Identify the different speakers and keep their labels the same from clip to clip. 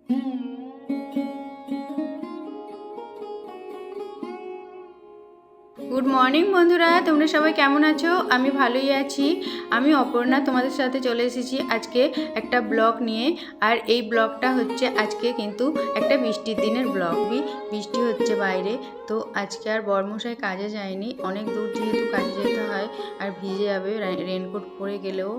Speaker 1: Good morning বন্ধুরা, তোমরা সবাই কেমন আছো? আমি ভালোই আছি। আমি অপর্ণা তোমাদের সাথে চলে এসেছি আজকে একটা ব্লগ নিয়ে। আর এই ব্লগটা হচ্ছে আজকে কিন্তু একটা বৃষ্টির দিনের ব্লগ। বৃষ্টি হচ্ছে বাইরে, তো আজকে আর বরমশাই কাজে যায়নি। অনেক দূর যেহেতু কাজে যেতে হয় আর ভিজে যাবে, রেনকোট পরে গেলেও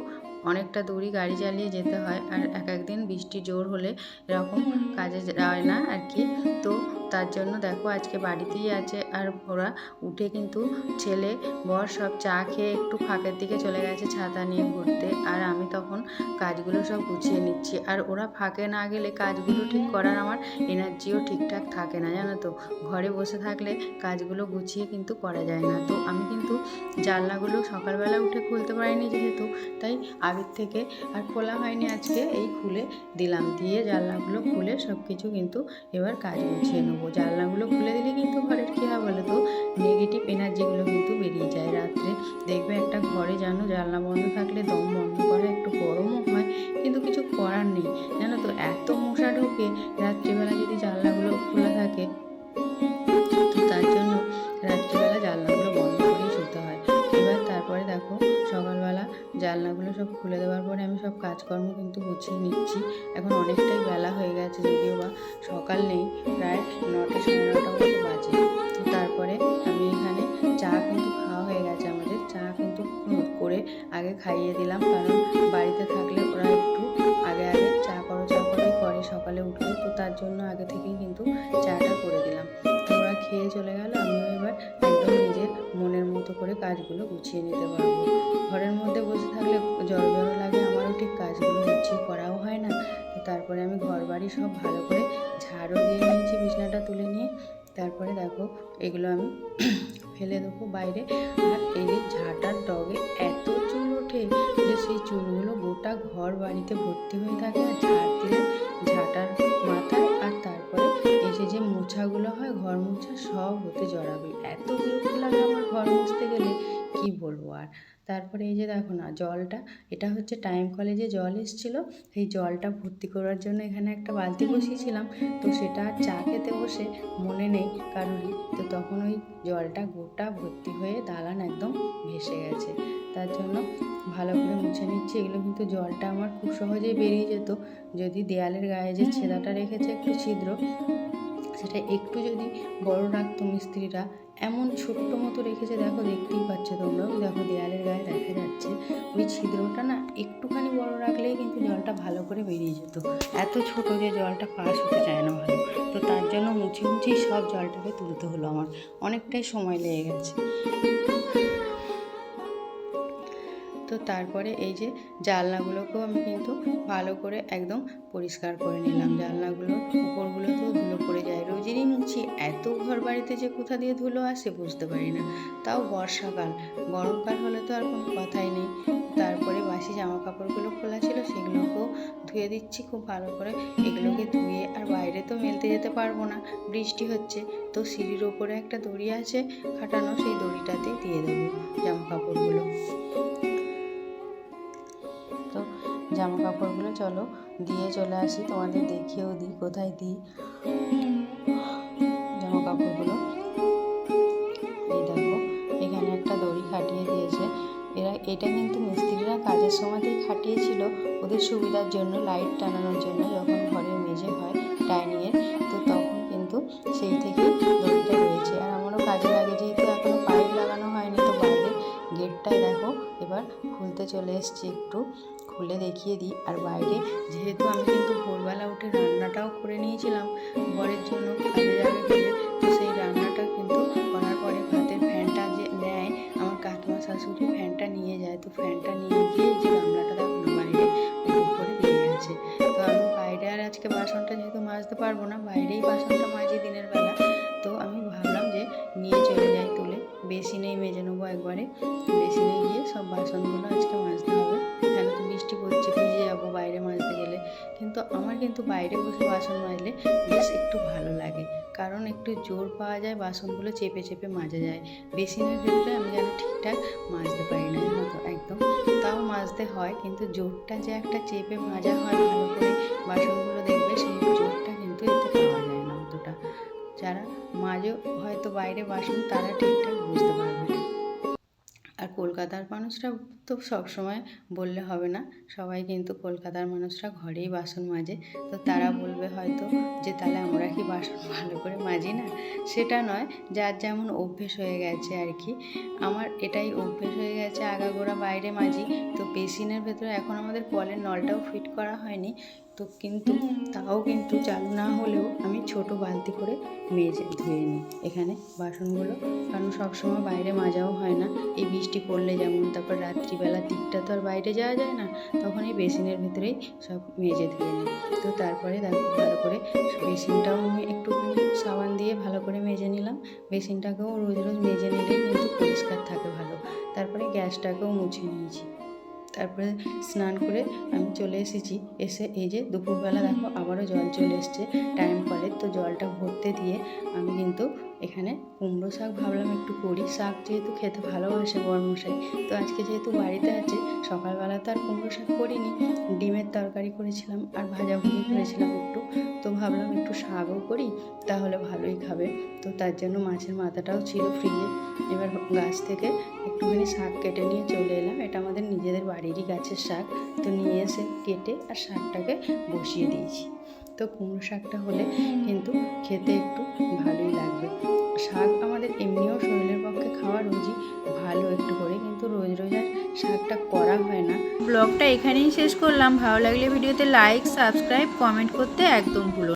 Speaker 1: অনেকটা দূরই গাড়ি চালিয়ে যেতে হয়। আর এক একদিন বৃষ্টি জোর হলে এরকম কাজে যায় না আর কি। তো তার জন্য দেখো আজকে বাড়িতেই আছে। আর ওরা উঠে কিন্তু ছেলে বর সব চা খেয়ে একটু ফাঁকের দিকে চলে গেছে ছাতা নিয়ে ঘুরতে। আর আমি তখন কাজগুলো সব গুছিয়ে নিচ্ছি। আর ওরা ফাঁকে না গেলে কাজগুলো ঠিক করার আমার এনার্জিও ঠিকঠাক থাকে না, জানো তো। ঘরে বসে থাকলে কাজগুলো গুছিয়ে কিন্তু করা যায় না। তো আমি কিন্তু জানলাগুলো সকালবেলা উঠে খুলতে পারিনি যেহেতু, তাই আগের থেকে আর খোলা হয়নি। আজকে এই খুলে দিলাম, দিয়ে জানলাগুলো খুলে সব কিছু কিন্তু এবার কাজ গুছিয়ে নেবো। জানলাগুলো খুলে দিলে কিন্তু ঘরের কী হয় বলো তো, নেগেটিভ এনার্জিগুলো কিন্তু বেরিয়ে যায়। রাত্রে দেখবে একটা ঘরে যেন জানলা বন্ধ থাকলে দম বন্ধ করা, একটু গরমও হয় কিন্তু কিছু করার নেই, জানো তো। এত মশা ঢোকে রাত্রিবেলা যদি জানলাগুলো খোলা থাকে, তো তার জন্য রাত্রিবেলা জানলাগুলো বন্ধ করেই শুতে হয়। এবার তারপরে দেখো সকালবেলা জানলাগুলো সব খুলে দেওয়ার পরে আমি সব কাজকর্ম কিন্তু গুছিয়ে নিচ্ছি। এখন অনেকটাই বেলা হয়ে গেছে, যদিও বা সকাল নেই, প্রায় 9টা 9:30 মতো বাজে। তো তারপরে আমি এখানে চা কিন্তু খাওয়া হয়ে গেছে আমাদের। চা কিন্তু করে আগে খাইয়ে দিলাম, কারণ বাড়িতে থাকলে ওরা একটু আগে আগে চা করেই করে সকালে উঠলে। তো তার জন্য আগে থেকেই কিন্তু চাটা করে দিলাম। তো ওরা খেয়ে চলে গেল, আমিও এবার একদম নিজের মনের মতো করে কাজগুলো গুছিয়ে নিতে পারবো। ঘরের মধ্যে বসে থাকলে জড়ো লাগে, আমারও ঠিক কাজগুলো গুছিয়ে করাও হয় না। তো তারপরে আমি ঘর বাড়ি সব ভালো করে ঝাড়ও দিয়ে নিয়েছি বিছানাটা তুলে নিয়ে। তারপরে দেখো এগুলো আমি ফেলে দেবো বাইরে। আর এই যে ঝাঁটার ডগে এত চুল ওঠে যে সেই চুলগুলো গোটা ঘর বাড়িতে ভর্তি হয়ে থাকে। আর ঝাড় দিলে ঝাঁটার মাথায় আর তারপরে এই যে মোছাগুলো হয় ঘর মোছা, সব হতে জড়াবে। এত বিরক্ত লাগে আমার ঘর মুছতে গেলে, কি বলবো আর। তারপরে এই যে দেখো না জলটা, এটা হচ্ছে টাইম কলে যে জল এসেছিলো, সেই জলটা ভর্তি করার জন্য এখানে একটা বালতি বসিয়েছিলাম। তো সেটা চা খেতে বসে মনে নেই কারোরই, তো তখন ওই জলটা গোটা ভর্তি হয়ে দালান একদম ভেসে গেছে। তার জন্য ভালো করে মুছে নিচ্ছি। এগুলো কিন্তু জলটা আমার খুব সহজেই বেরিয়ে যেত যদি দেয়ালের গায়ে যে ছেদাটা রেখেছে একটু ছিদ্র, সেটা একটু যদি বড় রাখতো মিস্ত্রিরা। এমন ছোট্ট মতো রেখেছে, দেখো দেখতেই পাচ্ছ তোমরাও, দেখো দেয়ালের গায়ে দেখা যাচ্ছে ওই ছিদ্রটা না একটুখানি বড় রাখলেই কিন্তু জলটা ভালো করে বেরিয়ে যেত। এত ছোট যে জলটা পাস হতে চায় না ভালো। তো তার জন্য মুছেই সব জলটাকে তুলতে হলো, আমার অনেকটাই সময় লেগে গেছে। তো তারপরে এই যে জানলাগুলোকেও আমি কিন্তু ভালো করে একদম পরিষ্কার করে নিলাম। জানলাগুলোর উপরগুলোতেও ধুলো পড়ে যায়, রোজেরই মুছি। এত ঘর বাড়িতে যে কোথা দিয়ে ধুলো আসে বুঝতে পারি না। তাও বর্ষাকাল, গরমকাল হলে তো আর কোনো কথাই নেই। তারপরে বাসি জামা কাপড়গুলো খোলা ছিল, সেগুলোকেও ধুয়ে দিচ্ছি খুব ভালো করে। এগুলোকে ধুয়ে আর বাইরে তো মেলতে যেতে পারবো না, বৃষ্টি হচ্ছে। তো সিঁড়ির ওপরে একটা দড়ি আছে খাটানো, সেই দড়িটাতে দিয়ে দেবো জামা কাপড়গুলো। তো জামা কাপড়গুলো চলো দিয়ে চলে আসি, তোমাদের দেখিয়েও দিই কোথায় দিই জামা কাপড়গুলো। এই দেখো এখানে একটা দড়ি খাটিয়ে দিয়েছে এটা কিন্তু মিস্ত্রিরা কাজের সময়তেই খাটিয়েছিল ওদের সুবিধার জন্য, লাইট টানানোর জন্য যখন ঘরের মেঝে হয় ডাইনিংয়ের। তো তখন কিন্তু সেই থেকেই দড়িটা রয়েছে। আর আমারও কাজে লাগে, যেহেতু এখনও পাইপ লাগানো হয়নি। তো বাইরের গেটটায় দেখো এবার খুলতে চলে এসছি, একটু খুলে দেখিয়ে দিই। আর বাইরে যেহেতু আমি কিন্তু ভোরবেলা উঠে রান্নাটাও করে নিয়েছিলাম বরের জন্য কাজে যাবে বলে, তো সেই রান্নাটা কিন্তু করার পরে ভাতের ফ্যানটা যে নেয় আমার কাকিমা শাশুড়ি, ফ্যানটা নিয়ে যায়। তো ফ্যানটা নিয়ে গিয়ে যে গামলাটা দেখো না বাইরে উপর করে দিয়ে গেছে। তো আমি বাইরে আর আজকে বাসনটা যেহেতু মাজতে পারবো না, বাইরেই বাসনটা মাজি দিনের বেলা। তো আমি ভাবলাম যে নিয়ে চলে যাই তুলে, বেসিনেই মেজে নেবো একবারে। বেসিনে গিয়ে সব বাসনগুলো আজকে মাজতে হবে। এখানে তো বৃষ্টি পড়ছে, ভিজে যাবো বাইরে মাজতে গেলে। কিন্তু আমার কিন্তু বাইরে বসে বাসন মাজলে বেশ একটু ভালো লাগে, কারণ একটু জোর পাওয়া যায়, বাসনগুলো চেপে চেপে মাজা যায়। বেসিনের ক্ষেত্রে আমি যেন ঠিকঠাক মাজতে পারি না, জানো তো একদম। তাও মাজতে হয়, কিন্তু জোরটা যে একটা চেপে মাজা হয় ভালো করে বাসনগুলো, দেখবে সেই জোরটা বাইরে বাসন তারা ঠিকঠাক বুঝতে পারবে না। আর কলকাতার মানুষরা তো সবসময় বললে হবে না, সবাই কিন্তু কলকাতার মানুষরা ঘরেই বাসন মাজে। তো তারা বলবে হয়তো যে তাহলে আমরা কি বাসন ভালো করে মাজি না? সেটা নয়, যার যেমন অভ্যেস হয়ে গেছে আর কি। আমার এটাই অভ্যেস হয়ে গেছে, আগাগোড়া বাইরে মাজি। তো বেসিনের ভেতরে এখন আমাদের কলের নলটাও ফিট করা হয়নি, তো কিন্তু তাও কিন্তু চালু না হলেও আমি ছোট বালতি করে মেজে ধুয়ে নিই এখানে বাসনগুলো, কারণ সবসময় বাইরে মাজাও হয় না। এই বৃষ্টি পড়লে যেমন, তারপর রাত্রিবেলার দিকটা তো আর বাইরে যাওয়া যায় না, তখন এই বেসিনের ভেতরেই সব মেজে ধুয়ে নিই। তো তারপরে দেখো ভালো করে বেসিনটাও আমি একটুখানি সাবান দিয়ে ভালো করে মেজে নিলাম। বেসিনটাকেও রোজ রোজ মেজে নিলেই কিন্তু পরিষ্কার থাকে ভালো। তারপরে গ্যাসটাকেও মুছে নিয়েছি। তারপরে স্নান করে আমি চলে এসেছি। এসে এই যে দুপুরবেলা দেখো আবারও জল চলে এসছে টাইম কলে, তো জলটা ভরতে দিয়ে আমি কিন্তু এখানে কুমড়ো শাক ভাবলাম একটু করি। শাক যেহেতু খেতে ভালোবাসে বরমশাই, তো আজকে যেহেতু বাড়িতে আছে, সকালবেলা তো আর কুমড়ো শাক করিনি, ডিমের তরকারি করেছিলাম আর ভাজাভুজি করেছিলাম একটু। তো ভাবলাম একটু শাকও করি, তাহলে ভালোই খাবে। তো তার জন্য মাছের মাথাটাও ছিল ফ্রিজে। এবার গাছ থেকে একটুখানি শাক কেটে নিয়ে চলে এলাম। এটা আমাদের নিজেদের বাড়িরই গাছের শাক, তো নিয়ে এসে কেটে আর শাকটাকে বসিয়ে দিয়েছি। তো কুমড়ো শাকটা হলে কিন্তু খেতে একটু ভালোই লাগবে। শাক আমাদের এমনিও শরীরের পক্ষে খাওয়া রোজই ভালো একটু করে, কিন্তু রোজ রোজ আর শাকটা করা হয় না। ব্লগটা এখানেই শেষ করলাম। ভালো লাগলে ভিডিওতে লাইক, সাবস্ক্রাইব, কমেন্ট করতে একদম ভুলো না।